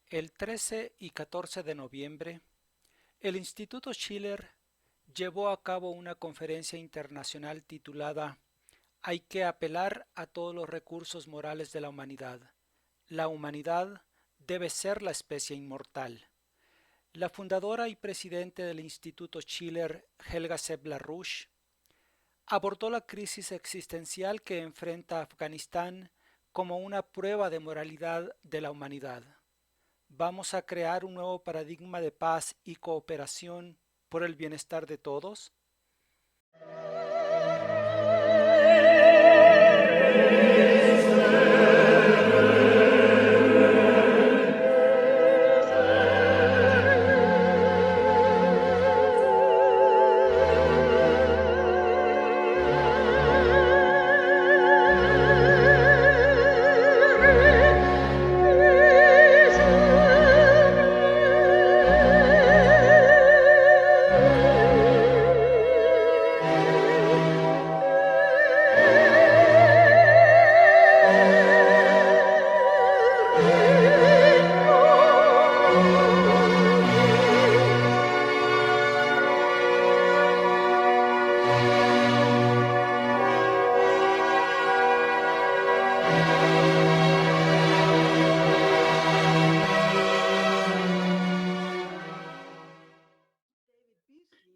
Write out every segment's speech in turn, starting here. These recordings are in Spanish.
El 13 y 14 de noviembre, el Instituto Schiller llevó a cabo una conferencia internacional titulada Hay que apelar a todos los recursos morales de la humanidad. La humanidad debe ser la especie inmortal. La fundadora y presidente del Instituto Schiller, Helga Sebler-Rusch, abordó la crisis existencial que enfrenta Afganistán como una prueba de moralidad de la humanidad. ¿Vamos a crear un nuevo paradigma de paz y cooperación por el bienestar de todos?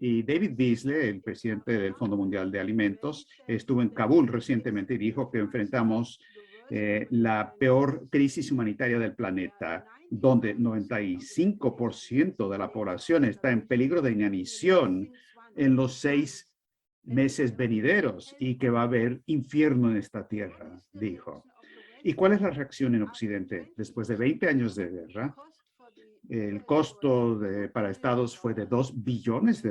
Y David Beasley, el presidente del Fondo Mundial de Alimentos, estuvo en Kabul recientemente y dijo que enfrentamos la peor crisis humanitaria del planeta, donde 95% de la población está en peligro de inanición en los 6 meses venideros y que va a haber infierno en esta tierra, dijo. ¿Y cuál es la reacción en Occidente? Después de 20 años de guerra, el costo para Estados fue de $2 billones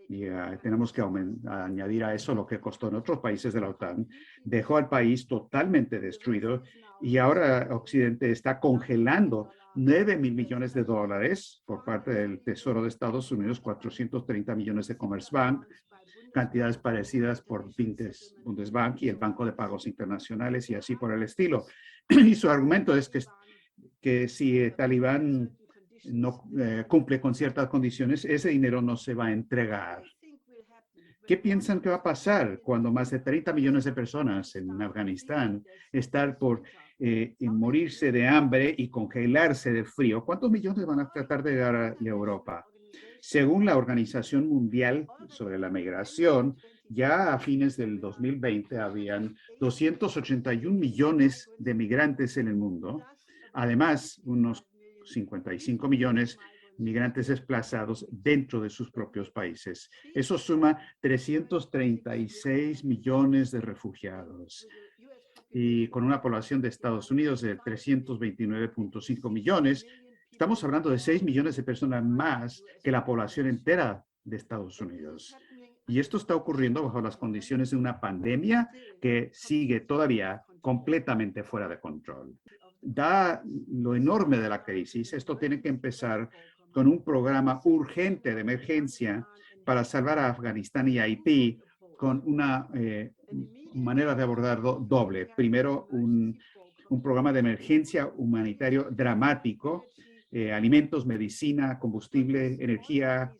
y tenemos que añadir a eso lo que costó en otros países de la OTAN. Dejó al país totalmente destruido y ahora Occidente está congelando $9.000 millones por parte del Tesoro de Estados Unidos, 430 millones de Commerzbank, cantidades parecidas por Bundesbank y el Banco de Pagos Internacionales y así por el estilo. Y su argumento es que si el Talibán no cumple con ciertas condiciones, ese dinero no se va a entregar. ¿Qué piensan que va a pasar cuando más de 30 millones de personas en Afganistán están por morirse de hambre y congelarse de frío? ¿Cuántos millones van a tratar de llegar a Europa? Según la Organización Mundial sobre la Migración, ya a fines del 2020 habían 281 millones de migrantes en el mundo. Además, unos 55 millones migrantes desplazados dentro de sus propios países. Eso suma 336 millones de refugiados. Y con una población de Estados Unidos de 329.5 millones, estamos hablando de 6 millones de personas más que la población entera de Estados Unidos. Y esto está ocurriendo bajo las condiciones de una pandemia que sigue todavía completamente fuera de control. Da lo enorme de la crisis, esto tiene que empezar con un programa urgente de emergencia para salvar a Afganistán y Haití con una manera de abordar doble. Primero, un programa de emergencia humanitario dramático, alimentos, medicina, combustible, energía,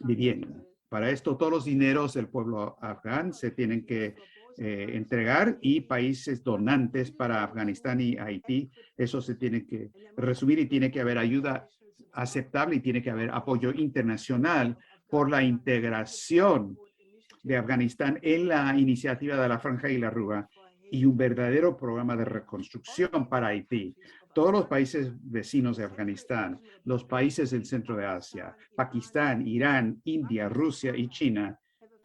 vivienda. Para esto, todos los dineros del pueblo afgán se tienen que entregar y países donantes para Afganistán y Haití, eso se tiene que resumir y tiene que haber ayuda aceptable y tiene que haber apoyo internacional por la integración de Afganistán en la iniciativa de la Franja y la Ruga y un verdadero programa de reconstrucción para Haití. Todos los países vecinos de Afganistán, los países del centro de Asia, Pakistán, Irán, India, Rusia y China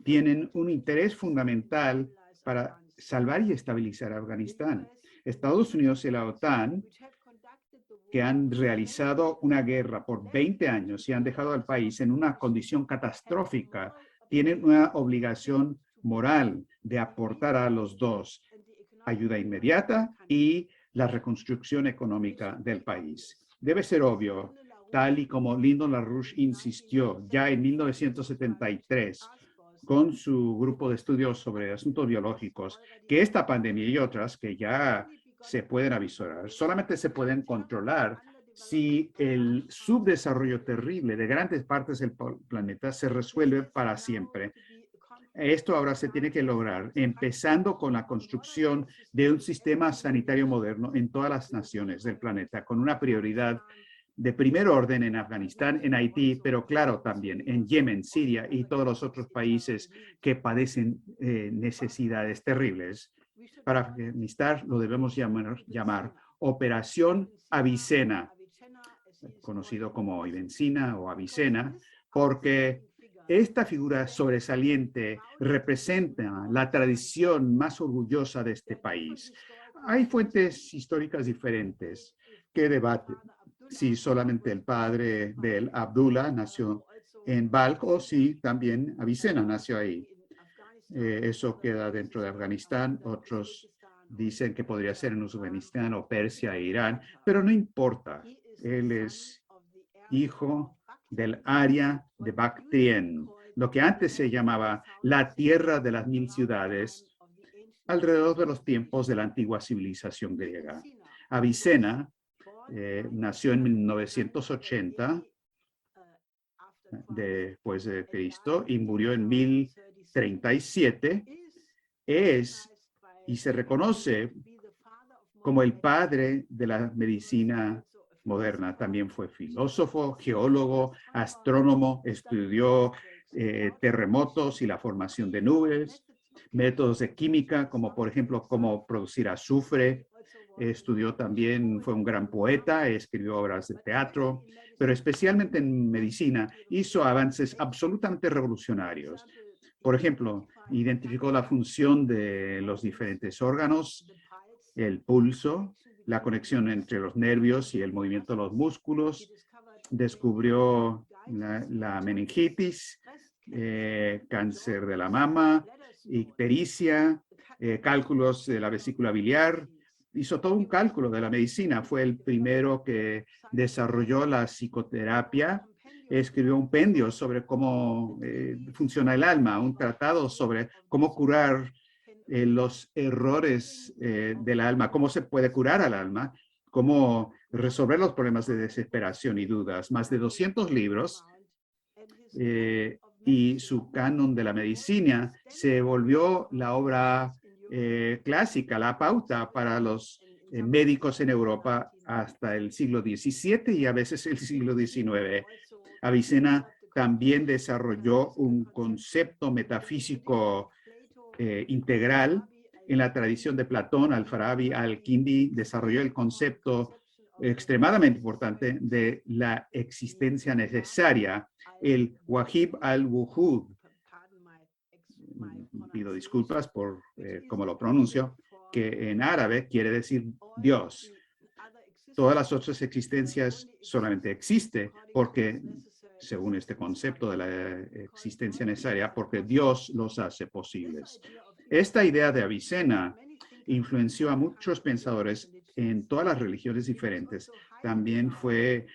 tienen un interés fundamental para salvar y estabilizar Afganistán. Estados Unidos y la OTAN, que han realizado una guerra por 20 años y han dejado al país en una condición catastrófica, tienen una obligación moral de aportar a los dos ayuda inmediata y la reconstrucción económica del país. Debe ser obvio, tal y como Lyndon LaRouche insistió ya en 1973 con su grupo de estudios sobre asuntos biológicos, que esta pandemia y otras que ya se pueden avisorar, solamente se pueden controlar si el subdesarrollo terrible de grandes partes del planeta se resuelve para siempre. Esto ahora se tiene que lograr, empezando con la construcción de un sistema sanitario moderno en todas las naciones del planeta, con una prioridad de primer orden en Afganistán, en Haití, pero claro también en Yemen, Siria y todos los otros países que padecen necesidades terribles. Para Afganistán lo debemos llamar Operación Avicena, conocido como Ibencina o Avicena, porque esta figura sobresaliente representa la tradición más orgullosa de este país. Hay fuentes históricas diferentes que debaten si solamente el padre de él, Abdullah, nació en Balkh o si también Avicena nació ahí. Eso queda dentro de Afganistán. Otros dicen que podría ser en Uzbekistán o Persia e Irán, pero no importa. Él es hijo del área de Bactrien, lo que antes se llamaba la Tierra de las Mil Ciudades, alrededor de los tiempos de la antigua civilización griega. Avicena nació en 1980 después de Cristo y murió en 1037. Es y se reconoce como el padre de la medicina moderna. También fue filósofo, geólogo, astrónomo, estudió terremotos y la formación de nubes, métodos de química, como por ejemplo cómo producir azufre. Estudió también, fue un gran poeta, escribió obras de teatro, pero especialmente en medicina hizo avances absolutamente revolucionarios. Por ejemplo, identificó la función de los diferentes órganos, el pulso, la conexión entre los nervios y el movimiento de los músculos. Descubrió la meningitis, cáncer de la mama, ictericia, cálculos de la vesícula biliar. Hizo todo un cálculo de la medicina. Fue el primero que desarrolló la psicoterapia. Escribió un pendio sobre cómo funciona el alma, un tratado sobre cómo curar los errores del alma, cómo se puede curar al alma, cómo resolver los problemas de desesperación y dudas. Más de 200 libros y su canon de la medicina se volvió la obra clásica, la pauta para los médicos en Europa hasta el siglo XVII y a veces el siglo XIX. Avicena también desarrolló un concepto metafísico integral. En la tradición de Platón, Al-Farabi, Al-Kindi desarrolló el concepto extremadamente importante de la existencia necesaria, el wajib al-wujud. Pido disculpas por cómo lo pronuncio, que en árabe quiere decir Dios. Todas las otras existencias solamente existen porque, según este concepto de la existencia necesaria, porque Dios los hace posibles. Esta idea de Avicena influenció a muchos pensadores en todas las religiones diferentes. También fue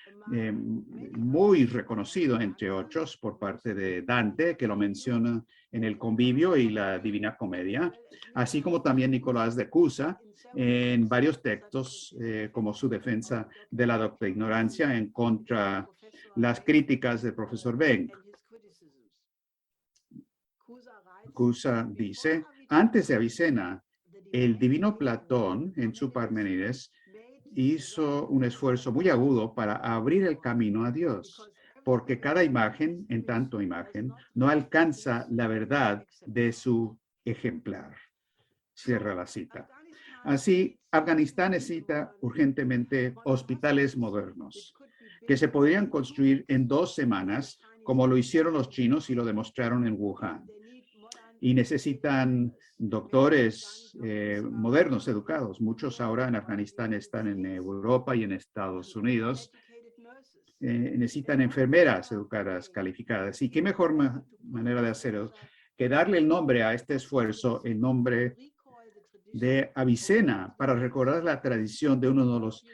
muy reconocido, entre otros, por parte de Dante, que lo menciona en El Convivio y la Divina Comedia, así como también Nicolás de Cusa en varios textos, como su defensa de la docta ignorancia en contra las críticas del profesor Wenck. Cusa dice, antes de Avicena, el divino Platón, en su Parménides, hizo un esfuerzo muy agudo para abrir el camino a Dios, porque cada imagen, en tanto imagen, no alcanza la verdad de su ejemplar. Cierra la cita. Así, Afganistán necesita urgentemente hospitales modernos, que se podrían construir en 2 semanas, como lo hicieron los chinos y lo demostraron en Wuhan. Y necesitan doctores modernos, educados. Muchos ahora en Afganistán están en Europa y en Estados Unidos. Necesitan enfermeras educadas, calificadas. ¿Y qué mejor manera de hacerlo que darle el nombre a este esfuerzo, el nombre de Avicena, para recordar la tradición de uno de los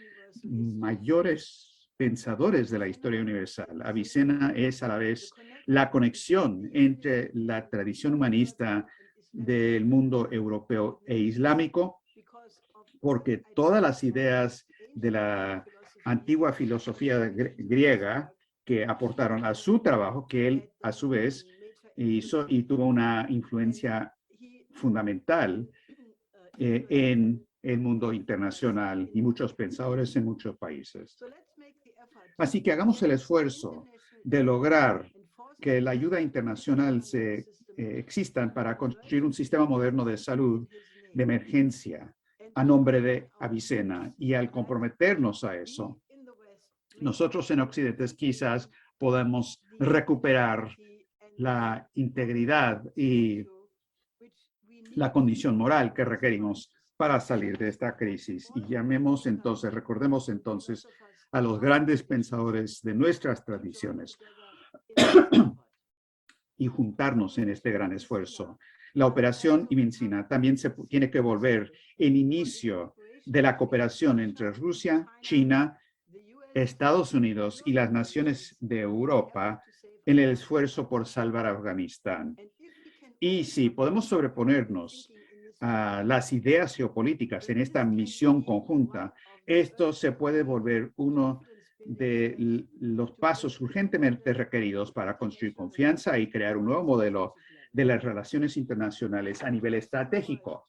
mayores pensadores de la historia universal? Avicena es a la vez la conexión entre la tradición humanista del mundo europeo e islámico porque todas las ideas de la antigua filosofía griega que aportaron a su trabajo, que él a su vez hizo y tuvo una influencia fundamental en el mundo internacional y muchos pensadores en muchos países. Así que hagamos el esfuerzo de lograr que la ayuda internacional existan para construir un sistema moderno de salud de emergencia a nombre de Avicena. Y al comprometernos a eso, nosotros en Occidente quizás podemos recuperar la integridad y la condición moral que requerimos para salir de esta crisis. Y recordemos entonces a los grandes pensadores de nuestras tradiciones y juntarnos en este gran esfuerzo. La operación Avicena también se tiene que volver el inicio de la cooperación entre Rusia, China, Estados Unidos y las naciones de Europa en el esfuerzo por salvar a Afganistán. Y si podemos sobreponernos a las ideas geopolíticas en esta misión conjunta, esto se puede volver uno de los pasos urgentemente requeridos para construir confianza y crear un nuevo modelo de las relaciones internacionales a nivel estratégico,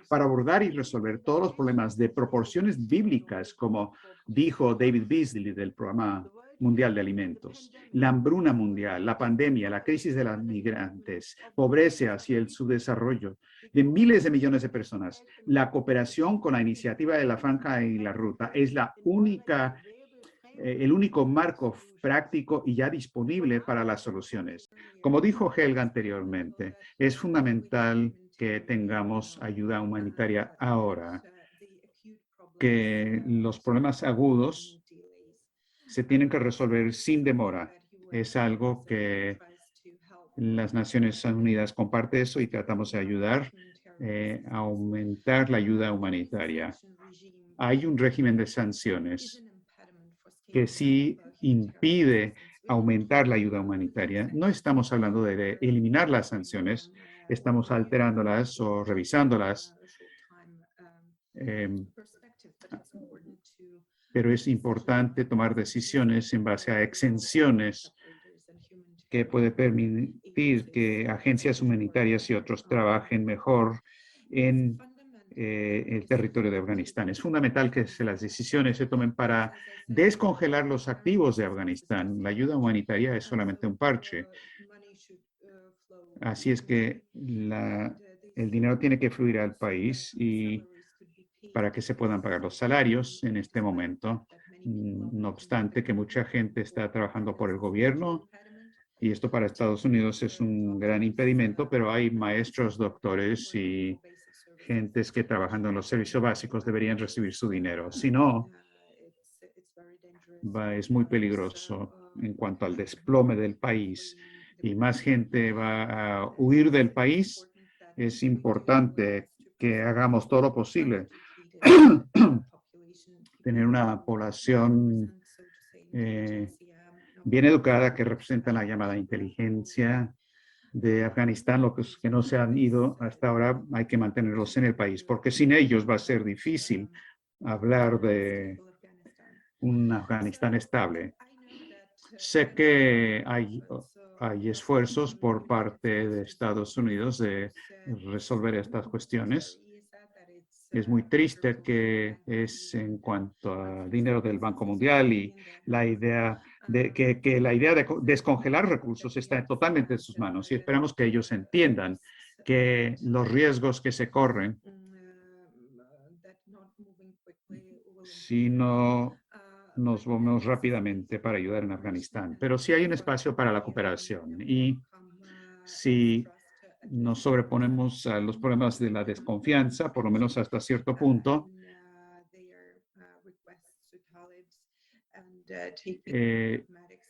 para abordar y resolver todos los problemas de proporciones bíblicas, como dijo David Beasley del Programa Mundial de Alimentos, la hambruna mundial, la pandemia, la crisis de los migrantes, pobreza hacia el subdesarrollo de miles de millones de personas. La cooperación con la iniciativa de la Franja y la Ruta es el único marco práctico y ya disponible para las soluciones. Como dijo Helga anteriormente, es fundamental que tengamos ayuda humanitaria ahora, que los problemas agudos se tienen que resolver sin demora. Es algo que las Naciones Unidas comparte eso y tratamos de ayudar a aumentar la ayuda humanitaria. Hay un régimen de sanciones que sí impide aumentar la ayuda humanitaria. No estamos hablando de eliminar las sanciones, estamos alterándolas o revisándolas, pero es importante tomar decisiones en base a exenciones que puede permitir que agencias humanitarias y otros trabajen mejor en el territorio de Afganistán. Es fundamental que las decisiones se tomen para descongelar los activos de Afganistán. La ayuda humanitaria es solamente un parche. Así es que el dinero tiene que fluir al país y para que se puedan pagar los salarios en este momento. No obstante que mucha gente está trabajando por el gobierno y esto para Estados Unidos es un gran impedimento, pero hay maestros, doctores y gentes que trabajando en los servicios básicos deberían recibir su dinero. Si no, es muy peligroso en cuanto al desplome del país y más gente va a huir del país. Es importante que hagamos todo lo posible. Tener una población bien educada que representa la llamada inteligencia de Afganistán, los que no se han ido hasta ahora hay que mantenerlos en el país, porque sin ellos va a ser difícil hablar de un Afganistán estable. Sé que hay esfuerzos por parte de Estados Unidos de resolver estas cuestiones. Es muy triste que es en cuanto a dinero del Banco Mundial y la idea de que la idea de descongelar recursos está totalmente en sus manos y esperamos que ellos entiendan que los riesgos que se corren si no nos movemos rápidamente para ayudar en Afganistán. Pero sí hay un espacio para la cooperación y si nos sobreponemos a los problemas de la desconfianza, por lo menos hasta cierto punto,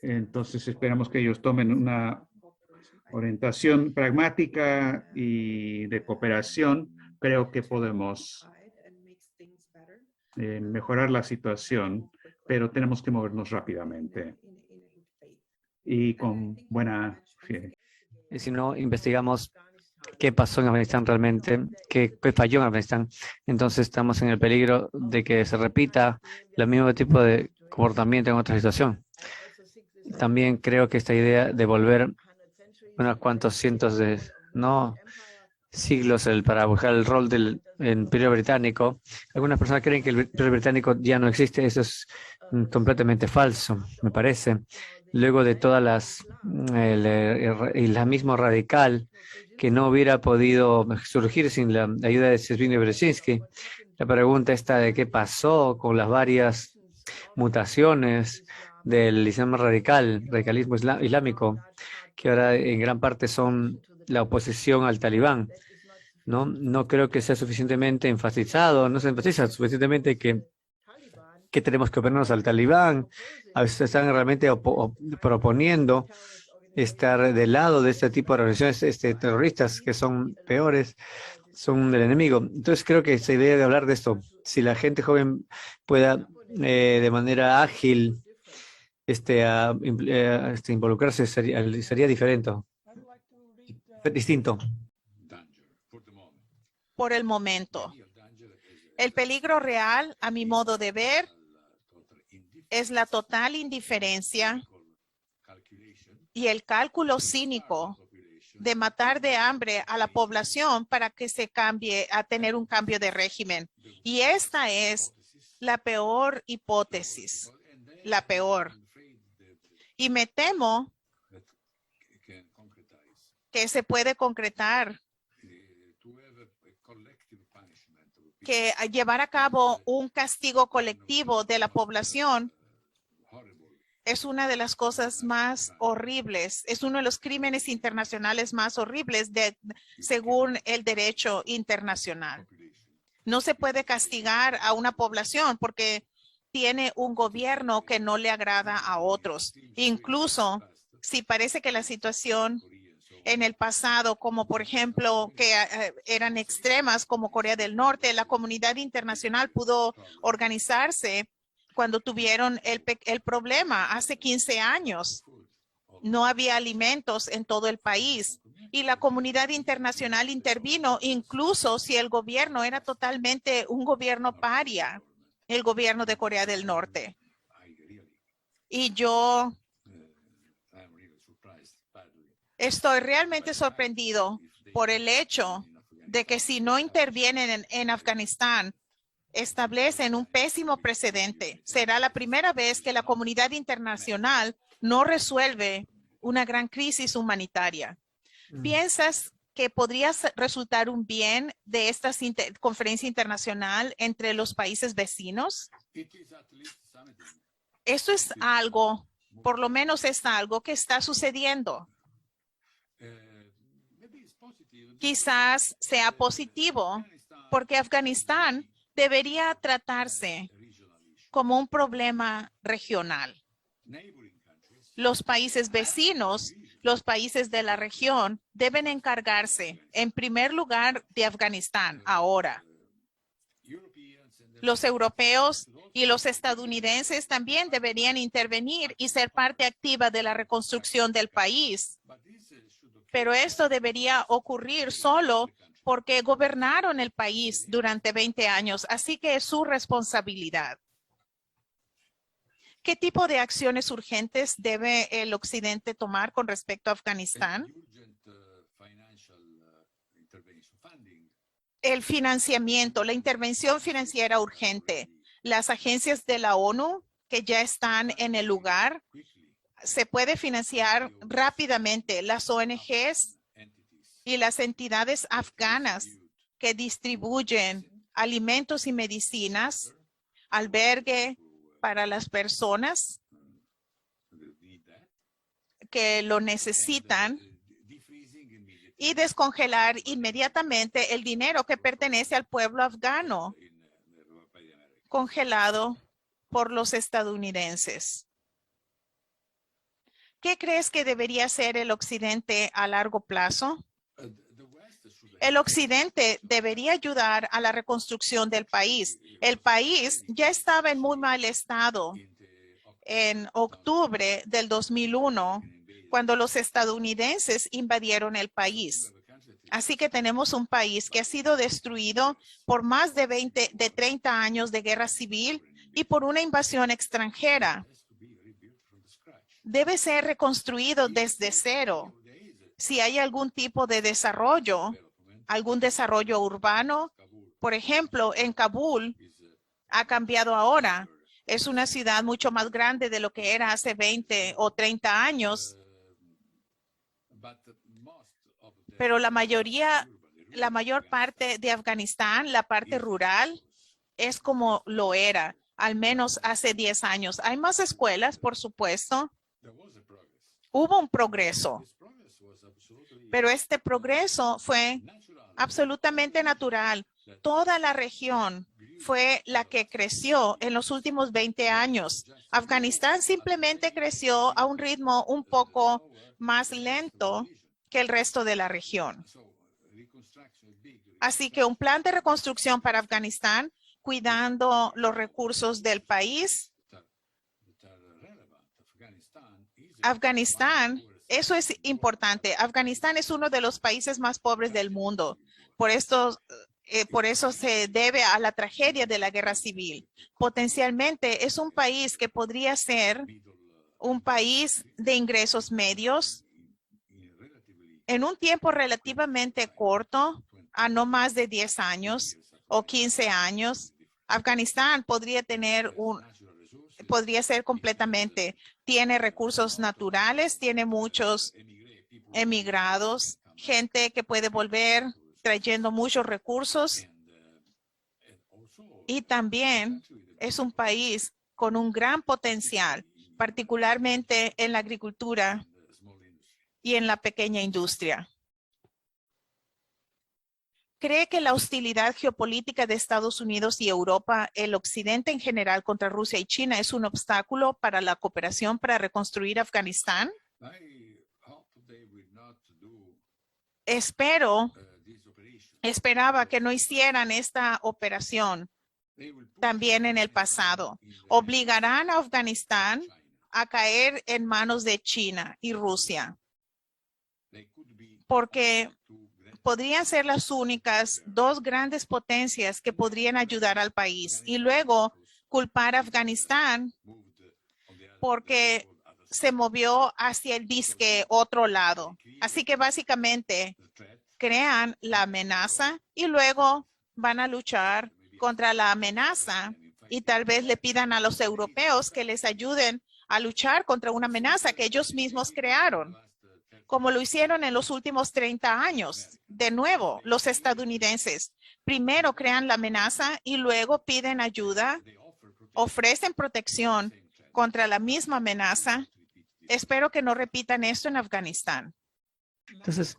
entonces esperamos que ellos tomen una orientación pragmática y de cooperación. Creo que podemos mejorar la situación, pero tenemos que movernos rápidamente y con buena fe. Y si no investigamos qué pasó en Afganistán realmente, qué falló en Afganistán. Entonces estamos en el peligro de que se repita el mismo tipo de comportamiento en otra situación. También creo que esta idea de volver unos cuantos cientos de siglos para buscar el rol del Imperio Británico, algunas personas creen que el Imperio Británico ya no existe. Eso es completamente falso, me parece. Luego de todas el islamismo radical que no hubiera podido surgir sin la ayuda de Zbigniew Brzezinski, la pregunta esta de qué pasó con las varias mutaciones del radicalismo islámico, que ahora en gran parte son la oposición al talibán. No creo que sea suficientemente enfatizado, no se enfatiza suficientemente que tenemos que oponernos al talibán. A veces están realmente proponiendo estar del lado de este tipo de organizaciones terroristas que son peores, son del enemigo. Entonces creo que esa idea de hablar de esto, si la gente joven pueda de manera ágil involucrarse, sería diferente, distinto. Por el momento, el peligro real, a mi modo de ver, es la total indiferencia y el cálculo cínico de matar de hambre a la población para que se cambie a tener un cambio de régimen. Y esta es la peor hipótesis, la peor. Y me temo que se puede concretar, que llevar a cabo un castigo colectivo de la población es una de las cosas más horribles, es uno de los crímenes internacionales más horribles según el derecho internacional. No se puede castigar a una población porque tiene un gobierno que no le agrada a otros. Incluso si parece que la situación en el pasado, como por ejemplo que eran extremas como Corea del Norte, la comunidad internacional pudo organizarse cuando tuvieron el problema hace 15 años. No había alimentos en todo el país y la comunidad internacional intervino, incluso si el gobierno era totalmente un gobierno paria, el gobierno de Corea del Norte. Y yo estoy realmente sorprendido por el hecho de que si no intervienen en Afganistán, establecen un pésimo precedente. Será la primera vez que la comunidad internacional no resuelve una gran crisis humanitaria. ¿Piensas que podría resultar un bien de esta conferencia internacional entre los países vecinos? Esto es algo, por lo menos es algo que está sucediendo. Quizás sea positivo, porque Afganistán debería tratarse como un problema regional. Los países vecinos, los países de la región, deben encargarse, en primer lugar, de Afganistán ahora. Los europeos y los estadounidenses también deberían intervenir y ser parte activa de la reconstrucción del país. Pero esto debería ocurrir solo porque gobernaron el país durante 20 años, así que es su responsabilidad. ¿Qué tipo de acciones urgentes debe el Occidente tomar con respecto a Afganistán? El financiamiento, la intervención financiera urgente. Las agencias de la ONU que ya están en el lugar, se puede financiar rápidamente. Las ONGs y las entidades afganas que distribuyen alimentos y medicinas, albergue para las personas que lo necesitan y descongelar inmediatamente el dinero que pertenece al pueblo afgano, congelado por los estadounidenses. ¿Qué crees que debería hacer el Occidente a largo plazo? El Occidente debería ayudar a la reconstrucción del país. El país ya estaba en muy mal estado en octubre del 2001, cuando los estadounidenses invadieron el país. Así que tenemos un país que ha sido destruido por más de 30 años de guerra civil y por una invasión extranjera. Debe ser reconstruido desde cero. Si hay algún tipo de desarrollo, algún desarrollo urbano, por ejemplo, en Kabul ha cambiado ahora. Es una ciudad mucho más grande de lo que era hace 20 o 30 años. Pero la mayor parte de Afganistán, la parte rural, es como lo era, al menos hace 10 años. Hay más escuelas, por supuesto. Hubo un progreso, pero este progreso fue absolutamente natural. Toda la región fue la que creció en los últimos 20 años. Afganistán simplemente creció a un ritmo un poco más lento que el resto de la región. Así que un plan de reconstrucción para Afganistán, cuidando los recursos del país. Afganistán, eso es importante. Afganistán es uno de los países más pobres del mundo. Por eso se debe a la tragedia de la guerra civil. Potencialmente es un país que podría ser un país de ingresos medios en un tiempo relativamente corto, a no más de 10 años o 15 años. Afganistán podría ser completamente, tiene recursos naturales, tiene muchos emigrados, gente que puede volver trayendo muchos recursos, y también es un país con un gran potencial, particularmente en la agricultura y en la pequeña industria. ¿Cree que la hostilidad geopolítica de Estados Unidos y Europa, el occidente en general contra Rusia y China, es un obstáculo para la cooperación para reconstruir Afganistán? Esperaba que no hicieran esta operación también en el pasado. Obligarán a Afganistán a caer en manos de China y Rusia, porque podrían ser las únicas dos grandes potencias que podrían ayudar al país, y luego culpar a Afganistán porque se movió hacia el disque otro lado. Así que básicamente crean la amenaza y luego van a luchar contra la amenaza, y tal vez le pidan a los europeos que les ayuden a luchar contra una amenaza que ellos mismos crearon, como lo hicieron en los últimos 30 años. De nuevo, los estadounidenses primero crean la amenaza y luego piden ayuda, ofrecen protección contra la misma amenaza. Espero que no repitan esto en Afganistán. Entonces,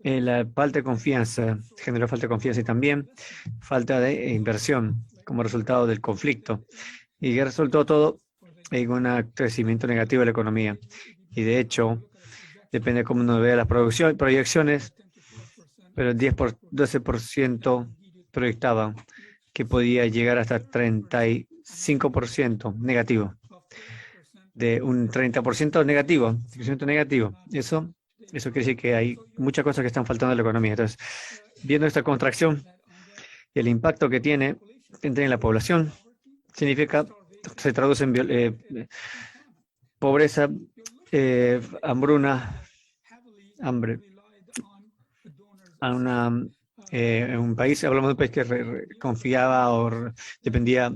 la falta de confianza generó falta de confianza y también falta de inversión como resultado del conflicto. Y que resultó todo en un crecimiento negativo de la economía. Y de hecho, depende de cómo uno vea las proyecciones, pero el 12% proyectaban que podía llegar hasta 35% negativo. De un 30% negativo, crecimiento negativo. Eso quiere decir que hay muchas cosas que están faltando en la economía. Entonces, viendo esta contracción y el impacto que tiene en la población, se traduce en pobreza, hambruna, hambre. En un país, hablamos de un país que confiaba o dependía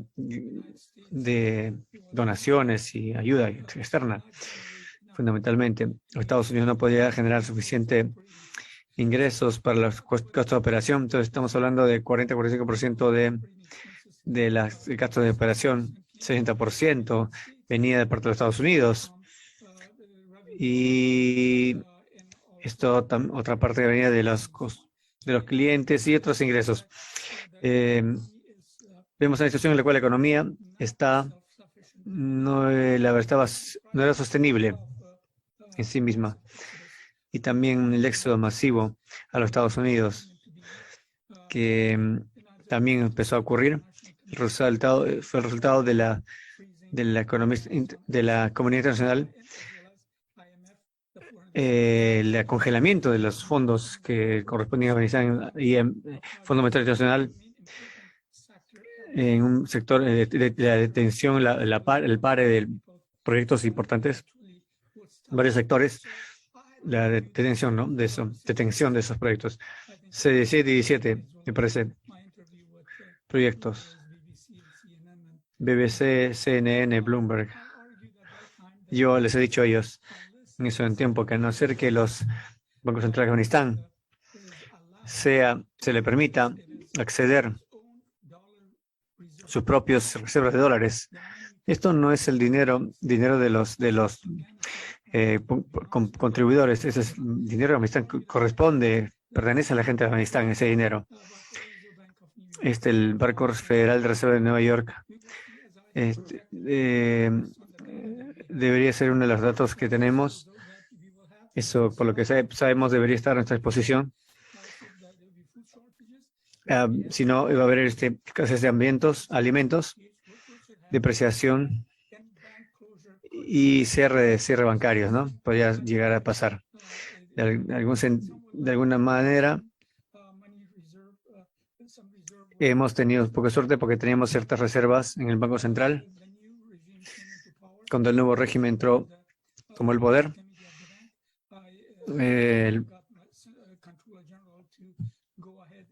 de donaciones y ayuda externa, fundamentalmente. Los Estados Unidos no podía generar suficiente ingresos para los costos de operación. Entonces estamos hablando de 40-45% de los gastos de operación, 60% venía de parte de los Estados Unidos. Y esto, otra parte venía de los clientes y otros ingresos. Vemos una situación en la cual la economía no era sostenible en sí misma. Y también el éxodo masivo a los Estados Unidos, que también empezó a ocurrir. Fue el resultado de la comunidad internacional el congelamiento de los fondos que corresponden a Afganistán y el Fondo Monetario Internacional en un sector de la detención, el pare de proyectos importantes, varios sectores, la detención, ¿no? Detención de esos proyectos. 17 y 17, me parece, proyectos. BBC, CNN, Bloomberg. Yo les he dicho a ellos en eso en tiempo que a no ser que los bancos centrales de Afganistán se le permita acceder sus propios reservas de dólares. Esto no es el dinero de los contribuidores. Ese es dinero de Afganistán, pertenece a la gente de Afganistán, ese dinero. El Banco Federal de Reserva de Nueva York debería ser uno de los datos que tenemos. Eso, por lo que sabemos, debería estar a nuestra disposición. Si no, va a haber escasez de alimentos, depreciación y cierre bancarios, ¿no? Podría llegar a pasar. De alguna manera, hemos tenido poca suerte porque teníamos ciertas reservas en el Banco Central. Cuando el nuevo régimen tomó el poder,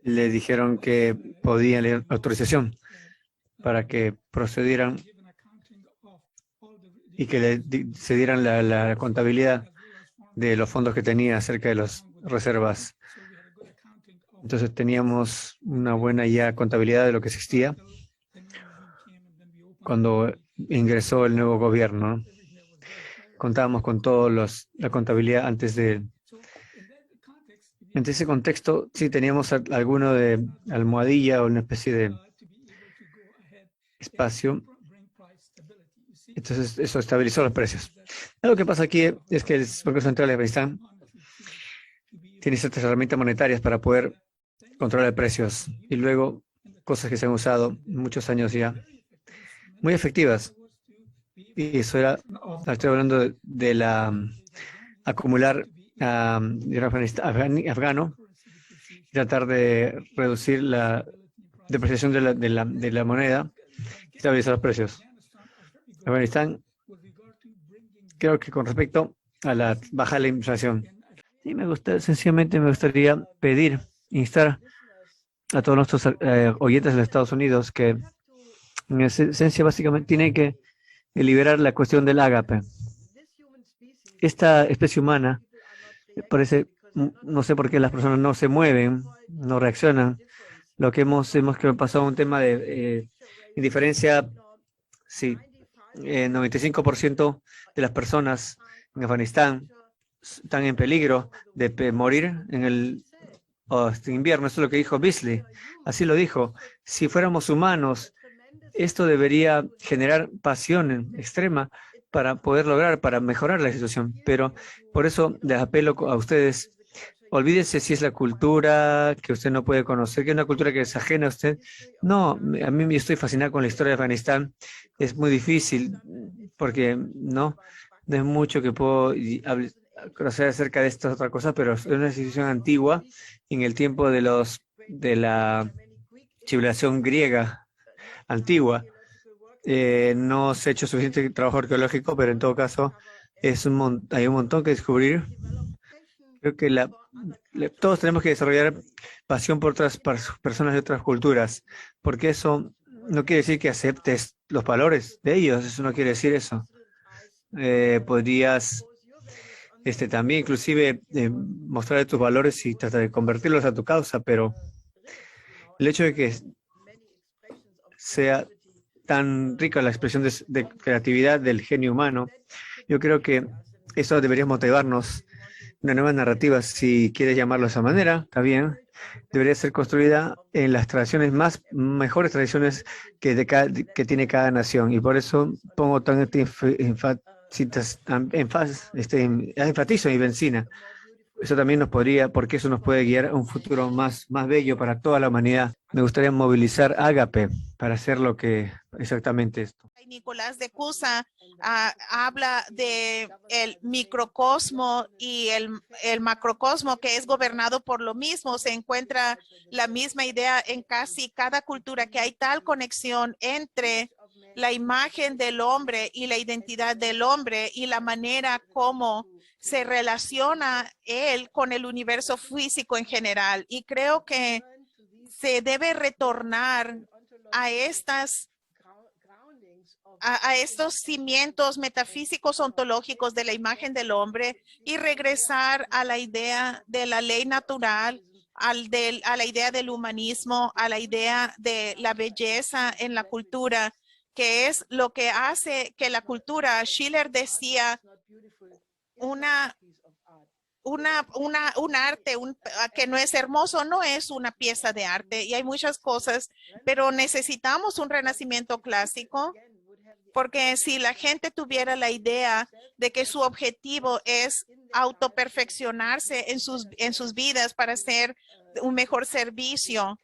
le dijeron que podían leer autorización para que procedieran y que se dieran la contabilidad de los fondos que tenía acerca de las reservas. Entonces teníamos una buena ya contabilidad de lo que existía cuando ingresó el nuevo gobierno, ¿no? Contábamos con la contabilidad antes de... En ese contexto, sí teníamos alguno de almohadilla o una especie de espacio. Entonces, eso estabilizó los precios. Lo que pasa aquí es que el Banco Central de Afganistán tiene ciertas herramientas monetarias para poder controlar precios. Y luego, cosas que se han usado muchos años ya, muy efectivas. Y eso estoy hablando de acumular afgano y tratar de reducir la depreciación de la moneda y estabilizar los precios. Afganistán, creo que con respecto a la baja de la inflación, sí sencillamente me gustaría instar a todos nuestros oyentes de los Estados Unidos que en esencia básicamente tienen que liberar la cuestión del ágape. Esta especie humana parece, no sé por qué las personas no se mueven, no reaccionan. Lo que hemos pasado a un tema de indiferencia, sí. 95% de las personas en Afganistán están en peligro de morir en el invierno. Eso es lo que dijo Beasley. Así lo dijo. Si fuéramos humanos, esto debería generar pasión extrema para mejorar la situación. Pero por eso les apelo a ustedes, olvídese si es la cultura que usted no puede conocer, que es una cultura que es ajena a usted. No, a mí me estoy fascinado con la historia de Afganistán. Es muy difícil porque no es mucho que puedo conocer acerca de esta otra cosa, pero es una institución antigua en el tiempo de la civilización griega antigua. No se ha hecho suficiente trabajo arqueológico, pero en todo caso hay un montón que descubrir. Creo que todos tenemos que desarrollar pasión por otras personas de otras culturas, porque eso no quiere decir que aceptes los valores de ellos, eso no quiere decir eso. Podrías también inclusive mostrar tus valores y tratar de convertirlos a tu causa, pero el hecho de que sea tan rica la expresión de creatividad del genio humano, yo creo que eso debería motivarnos. Una nueva narrativa, si quieres llamarlo de esa manera, está bien, debería ser construida en las tradiciones mejores tradiciones que tiene cada nación. Y por eso pongo enfatizo mi benzina. eso también nos podría, porque eso nos puede guiar a un futuro más bello para toda la humanidad. Me gustaría movilizar Ágape para hacer lo que exactamente esto. Nicolás de Cusa habla de el microcosmo y el macrocosmo, que es gobernado por lo mismo. Se encuentra la misma idea en casi cada cultura, que hay tal conexión entre la imagen del hombre y la identidad del hombre y la manera como se relaciona él con el universo físico en general. Y creo que se debe retornar a estos cimientos metafísicos ontológicos de la imagen del hombre y regresar a la idea de la ley natural, a la idea del humanismo, a la idea de la belleza en la cultura, que es lo que hace que la cultura, Schiller decía, un arte que no es hermoso, no es una pieza de arte, y hay muchas cosas, pero necesitamos un renacimiento clásico, porque si la gente tuviera la idea de que su objetivo es autoperfeccionarse en sus vidas para hacer un mejor servicio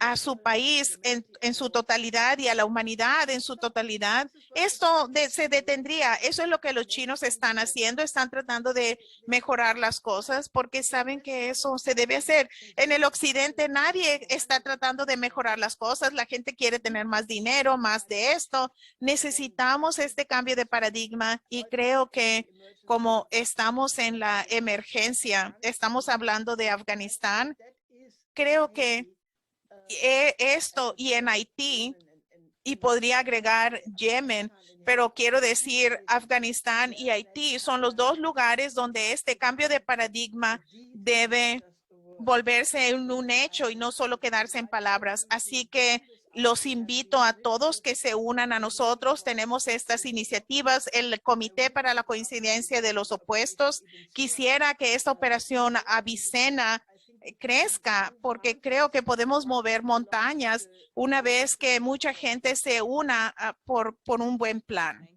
a su país en su totalidad y a la humanidad en su totalidad, esto se detendría. Eso es lo que los chinos están haciendo. Están tratando de mejorar las cosas porque saben que eso se debe hacer. En el occidente nadie está tratando de mejorar las cosas. La gente quiere tener más dinero, más de esto. Necesitamos este cambio de paradigma y creo que como estamos en la emergencia, estamos hablando de Afganistán, creo que esto y en Haití, y podría agregar Yemen, pero quiero decir Afganistán y Haití son los dos lugares donde este cambio de paradigma debe volverse un hecho y no solo quedarse en palabras. Así que los invito a todos que se unan a nosotros. Tenemos estas iniciativas, el Comité para la Coincidencia de los Opuestos. Quisiera que esta operación Avicena crezca, porque creo que podemos mover montañas una vez que mucha gente se una por un buen plan.